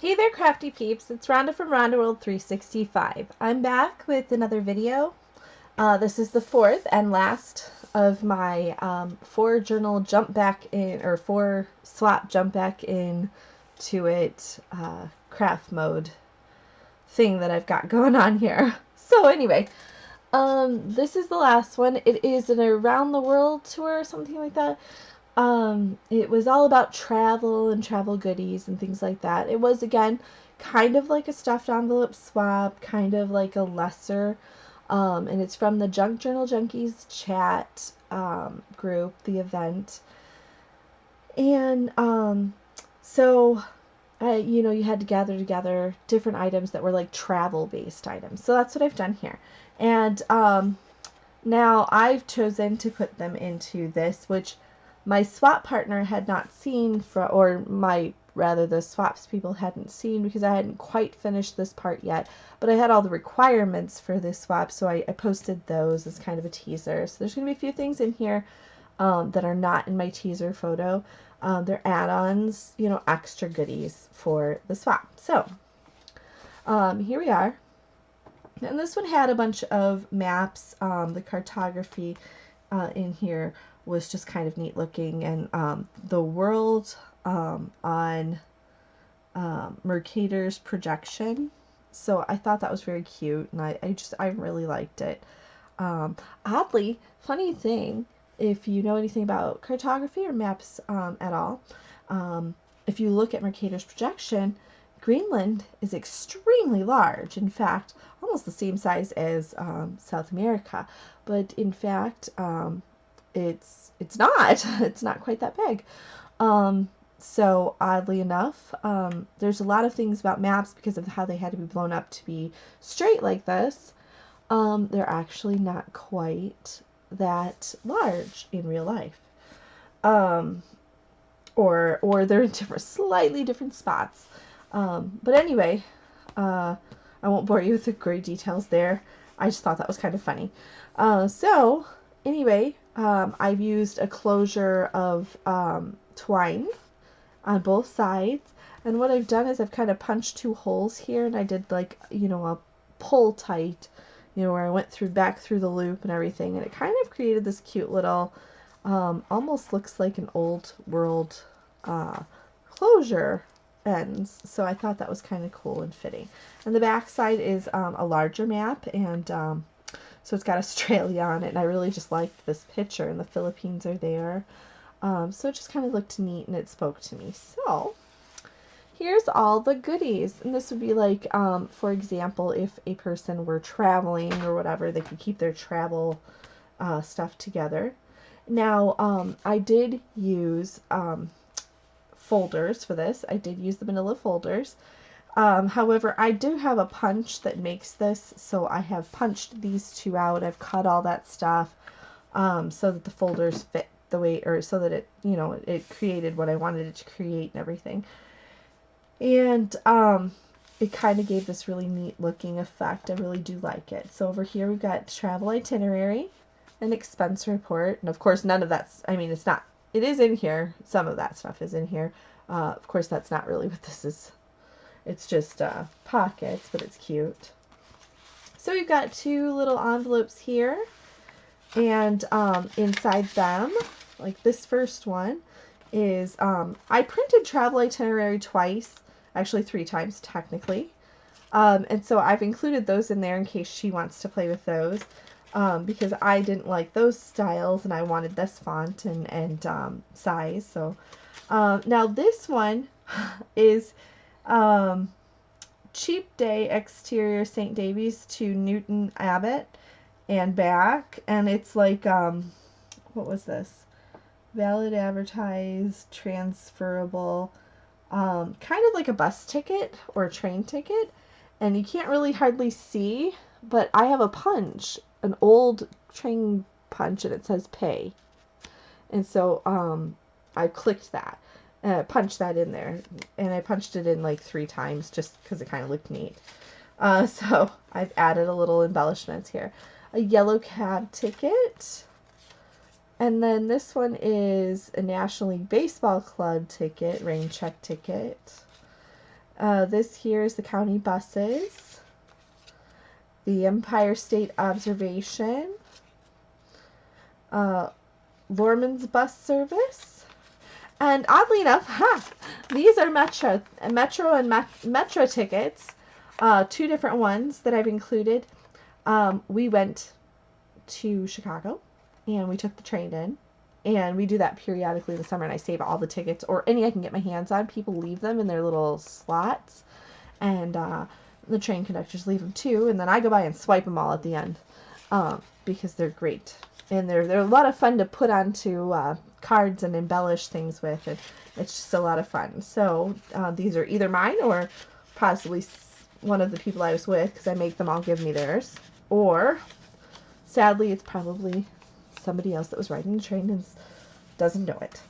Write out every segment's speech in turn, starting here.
Hey there, crafty peeps. It's Rhonda from Rhonda World 365. I'm back with another video. This is the fourth and last of my 4 journal jump back in, or 4 swap jump back in to it craft mode thing that I've got going on here. So anyway, this is the last one. It is an around the world tour or something like that. It was all about travel and travel goodies and things like that. It was, again, kind of like a stuffed envelope swap, kind of like a lesser, and it's from the Junk Journal Junkies chat group, the event. And so, you had to gather together different items that were like travel-based items. So that's what I've done here. And now I've chosen to put them into this, which my swap partner had not seen, or the swaps people hadn't seen, because I hadn't quite finished this part yet, but I had all the requirements for this swap, so I posted those as kind of a teaser. So there's going to be a few things in here that are not in my teaser photo. They're add-ons, extra goodies for the swap. So here we are. And this one had a bunch of maps. The cartography in here was just kind of neat looking, and the world on Mercator's projection. So I thought that was very cute, and I really liked it. Oddly, funny thing, if you know anything about cartography or maps at all, if you look at Mercator's projection, Greenland is extremely large. In fact, almost the same size as South America. But in fact, it's not. It's not quite that big. So oddly enough, there's a lot of things about maps, because of how they had to be blown up to be straight like this. They're actually not quite that large in real life. Or they're in slightly different spots. But anyway, I won't bore you with the great details there. I just thought that was kind of funny. So anyway, I've used a closure of twine on both sides, and what I've done is I've kind of punched 2 holes here, and I did like a pull tight, where I went back through the loop and everything, and it kind of created this cute little almost looks like an old world closure ends. So I thought that was kind of cool and fitting. And the back side is a larger map, and so it's got Australia on it, and I really just liked this picture, and the Philippines are there. So it just kind of looked neat, and it spoke to me. So here's all the goodies. And this would be like, for example, if a person were traveling or whatever, they could keep their travel stuff together. Now, I did use folders for this. I did use the manila folders. However, I do have a punch that makes this, so I have punched these 2 out. I've cut all that stuff so that the folders fit the way, or so that it, it created what I wanted it to create and everything. And it kind of gave this really neat looking effect. I really do like it. So over here we've got travel itinerary, an expense report, and of course none of that's, it's not, it is in here. Some of that stuff is in here. Of course that's not really what this is. It's just pockets, but it's cute. So we've got 2 little envelopes here, and inside them, like this first one is, I printed travel itinerary twice, actually 3 times technically, and so I've included those in there in case she wants to play with those, because I didn't like those styles and I wanted this font and size. So now this one is Cheap Day exterior St. Davies to Newton Abbot and back, and it's like what was this? Valid, advertised, transferable, kind of like a bus ticket or a train ticket, and you can't really hardly see, but I have a punch, an old train punch, and it says pay, and so I clicked that. Punched that in there, and I punched it in like 3 times just because it kind of looked neat. So I've added a little embellishments here. A yellow cab ticket, and then this one is a National League Baseball Club ticket, rain check ticket. This here is the county buses, the Empire State Observation, Lorman's bus service, and oddly enough, these are Metro tickets, two different ones that I've included. We went to Chicago, and we took the train in, and we do that periodically in the summer, and I save all the tickets, or any I can get my hands on. People leave them in their little slots, and the train conductors leave them too, and then I go by and swipe them all at the end, because they're great, and they're a lot of fun to put onto cards and embellish things with, and it's just a lot of fun. So these are either mine or possibly one of the people I was with, because I make them all give me theirs, or sadly it's probably somebody else that was riding the train and doesn't know it.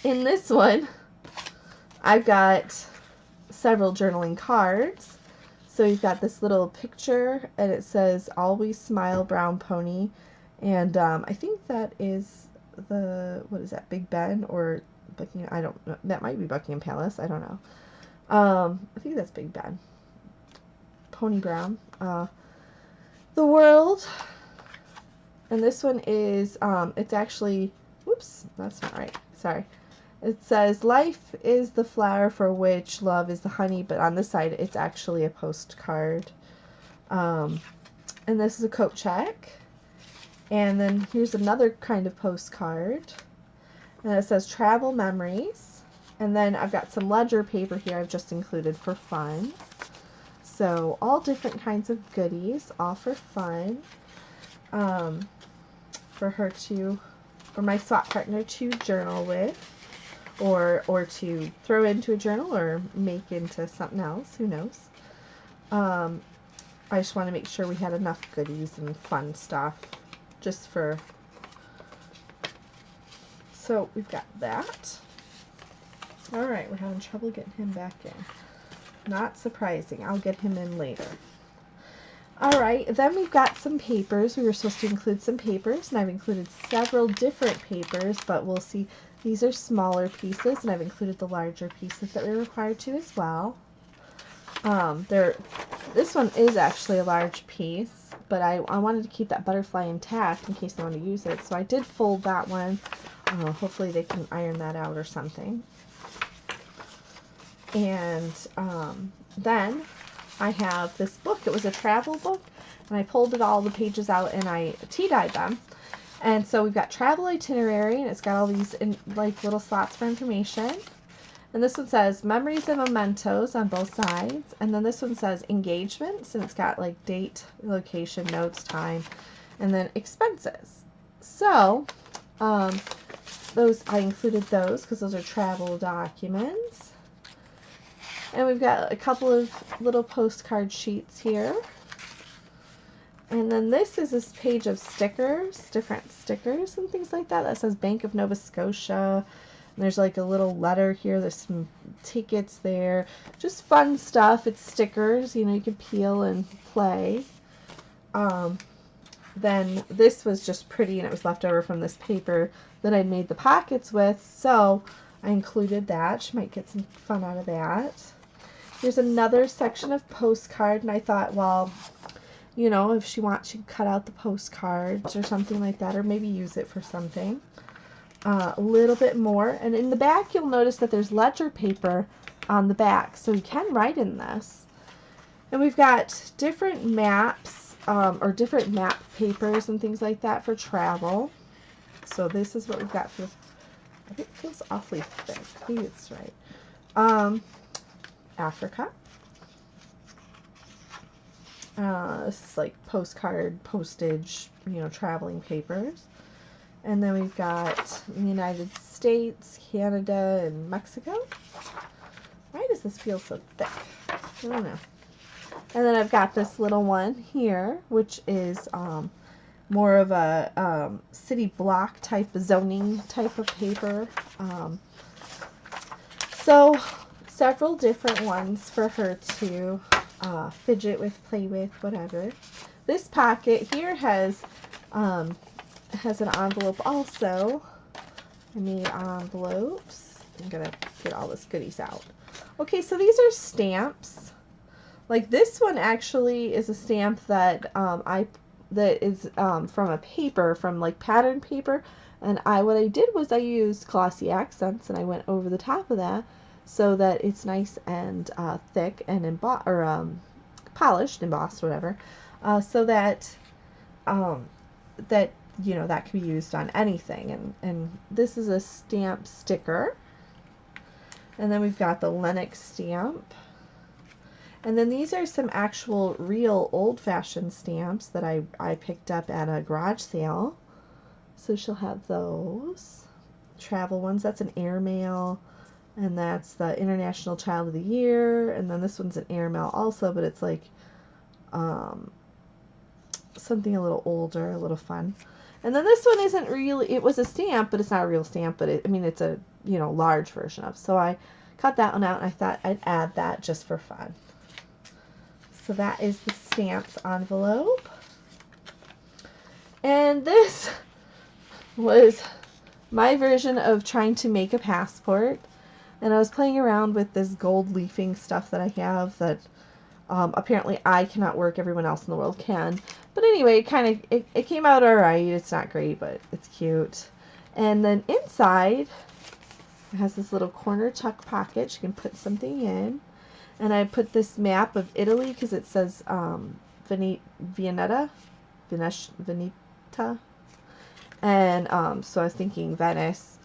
In this one, I've got several journaling cards. So you've got this little picture, and it says, "Always smile, brown pony." And I think that is what is that, Big Ben or Buckingham? I don't know. That might be Buckingham Palace. I don't know. I think that's Big Ben. Pony Brown. The world. And this one is, it's actually, whoops, that's not right. Sorry. It says, "Life is the flower for which love is the honey," but on this side, it's actually a postcard. And this is a coat check. And then here's another kind of postcard. And it says, "Travel Memories." And then I've got some ledger paper here I've just included for fun. So all different kinds of goodies, all for fun. For her to, or my swap partner to journal with, or to throw into a journal or make into something else, who knows. I just want to make sure we had enough goodies and fun stuff just for, so we've got that. Alright, we're having trouble getting him back in. Not surprising, I'll get him in later. Alright, then we've got some papers. We were supposed to include some papers, and I've included several different papers, but we'll see. These are smaller pieces, and I've included the larger pieces that we're required to as well. This one is actually a large piece, but I wanted to keep that butterfly intact in case they want to use it, so I did fold that one. Hopefully they can iron that out or something. And then I have this book. It was a travel book, and I pulled all the pages out and I tea-dyed them. And so we've got travel itinerary, and it's got all these like little slots for information. And this one says memories and mementos on both sides. And then this one says engagements, and it's got like date, location, notes, time, and then expenses. So those, I included those because those are travel documents. And we've got a couple of little postcard sheets here. And then this is this page of stickers, different stickers and things like that. That says Bank of Nova Scotia. And there's like a little letter here. There's some tickets there. Just fun stuff. It's stickers, you know, you can peel and play. Then this was just pretty, and it was left over from this paper that I made the pockets with. So I included that. She might get some fun out of that. Here's another section of postcard, and I thought, well, you know, if she wants, she can cut out the postcards or something like that, or maybe use it for something. A little bit more, and in the back you'll notice that there's ledger paper on the back, so you can write in this. And we've got different maps, or different map papers and things like that for travel. So this is what we've got for, I think it feels awfully thick. I think it's right. Africa. This is like postcard, postage, you know, traveling papers. And then we've got the United States, Canada, and Mexico. Why does this feel so thick? I don't know. And then I've got this little one here, which is more of a city block type, zoning type of paper. So several different ones for her to fidget with, play with, whatever. This pocket here has an envelope also. I made envelopes. I'm gonna get all this goodies out. Okay, so these are stamps. Like this one actually is a stamp that that is from a paper, from like pattern paper, and what I did was I used glossy accents and I went over the top of that so that it's nice and thick and polished, embossed, whatever, so that that that can be used on anything. And this is a stamp sticker, and then we've got the Lenox stamp. And then these are some actual real old-fashioned stamps that I picked up at a garage sale. So she'll have those. Travel ones, that's an airmail. And that's the International Child of the Year. And then this one's an airmail also, but it's like something a little older, a little fun. And then this one isn't really, it was a stamp, but it's not a real stamp, but I mean, it's a, large version of. So I cut that one out and I thought I'd add that just for fun. So that is the stamps envelope. And this was my version of trying to make a passport. And I was playing around with this gold leafing stuff that I have that apparently I cannot work, everyone else in the world can. But anyway, it came out alright. It's not great, but it's cute. And then inside, it has this little corner tuck pocket. You can put something in. And I put this map of Italy because it says Veneta. And so I was thinking Venice.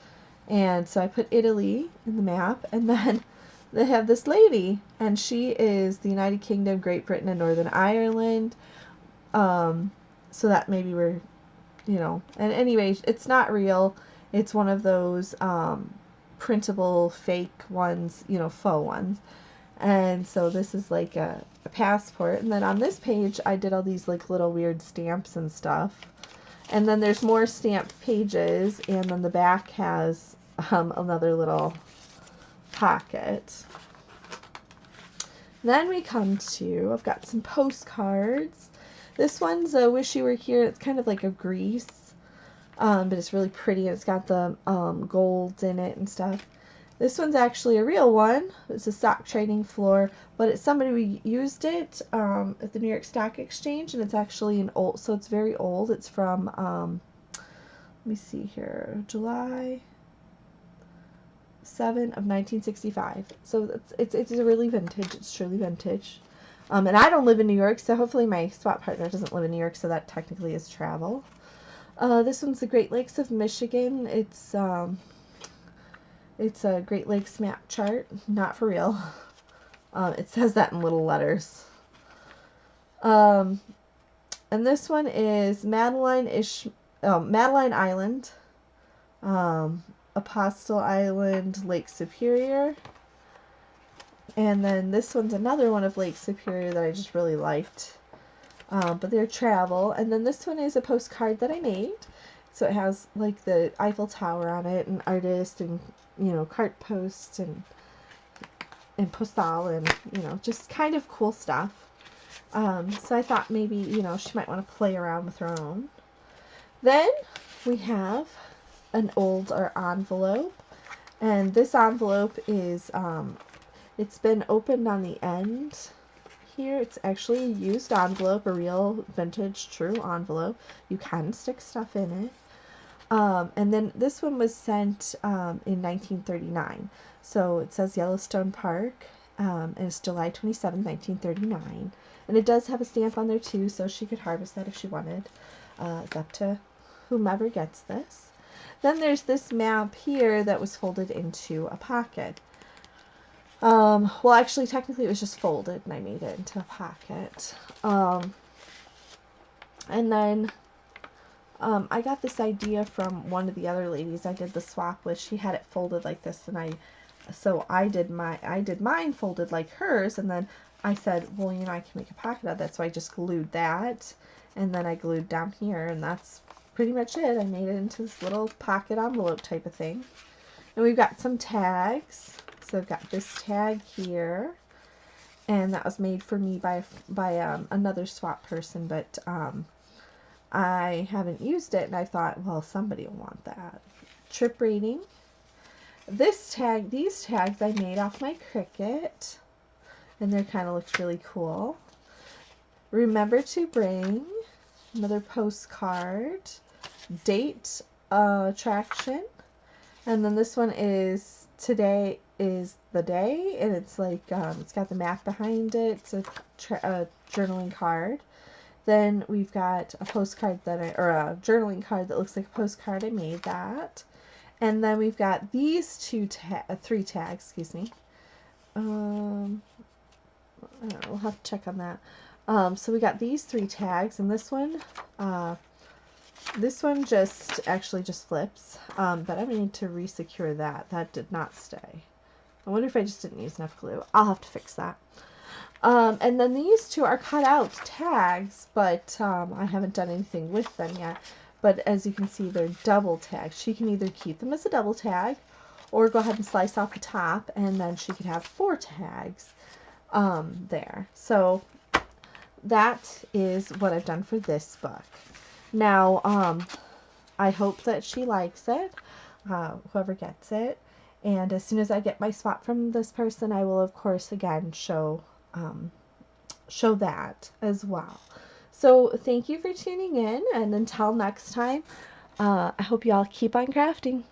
And so I put Italy in the map. And then they have this lady. And she is the United Kingdom, Great Britain, and Northern Ireland. So that maybe we're, And anyway, it's not real. It's one of those printable fake ones, faux ones. And so this is like a passport. And then on this page, I did all these like little weird stamps and stuff. And then there's more stamped pages. And then the back has another little pocket. Then we come to, I've got some postcards. This one's a Wish You Were Here. It's kind of like a Grease. But it's really pretty. It's got the gold in it and stuff. This one's actually a real one. It's a stock trading floor, but it's somebody who used it at the New York Stock Exchange, and it's actually so it's very old. It's from, let me see here, July 7 of 1965. So it's a really vintage. It's truly vintage. And I don't live in New York, so hopefully my swap partner doesn't live in New York, so that technically is travel. This one's the Great Lakes of Michigan. It's a Great Lakes map chart, not for real. It says that in little letters. And this one is Madeline Island, Apostle Island, Lake Superior. And then this one's another one of Lake Superior that I just really liked. But they're travel. And then this one is a postcard that I made. So it has like the Eiffel Tower on it, and artist, and cart post, and postal, and just kind of cool stuff. So I thought maybe she might want to play around with her own. Then we have an older envelope, and this envelope is it's been opened on the end here. It's actually a used envelope, a real vintage true envelope. You can stick stuff in it. And then this one was sent in 1939. So it says Yellowstone Park, and it's July 27, 1939. And it does have a stamp on there too, so she could harvest that if she wanted. It's up to whomever gets this. Then there's this map here that was folded into a pocket. Well, actually, technically it was just folded, and I made it into a pocket. And then I got this idea from one of the other ladies I did the swap with. She had it folded like this, and so I did mine folded like hers, and then I said, well, I can make a pocket out of that, so I just glued that, and then I glued down here, and that's pretty much it. I made it into this little pocket envelope type of thing. And we've got some tags. So I've got this tag here, and that was made for me by another swap person, but I haven't used it, and I thought, well, somebody will want that. Trip rating. These tags I made off my Cricut, and they kind of looked really cool. Remember to bring, another postcard, date attraction, and then this one is today is the day, and it's like it's got the map behind it. It's a journaling card. Then we've got a postcard or a journaling card that looks like a postcard. I made that. And then we've got these three tags, excuse me. I don't know, we'll have to check on that. So we got these 3 tags, and this one just flips, but I need to resecure that. That did not stay. I wonder if I just didn't use enough glue. I'll have to fix that. And then these 2 are cut out tags, but I haven't done anything with them yet. But as you can see, they're double tags. She can either keep them as a double tag or go ahead and slice off the top, and then she could have 4 tags there. So that is what I've done for this book. Now, I hope that she likes it, whoever gets it. And as soon as I get my spot from this person, I will, of course, again, show that as well. So thank you for tuning in, and until next time, I hope you all keep on crafting.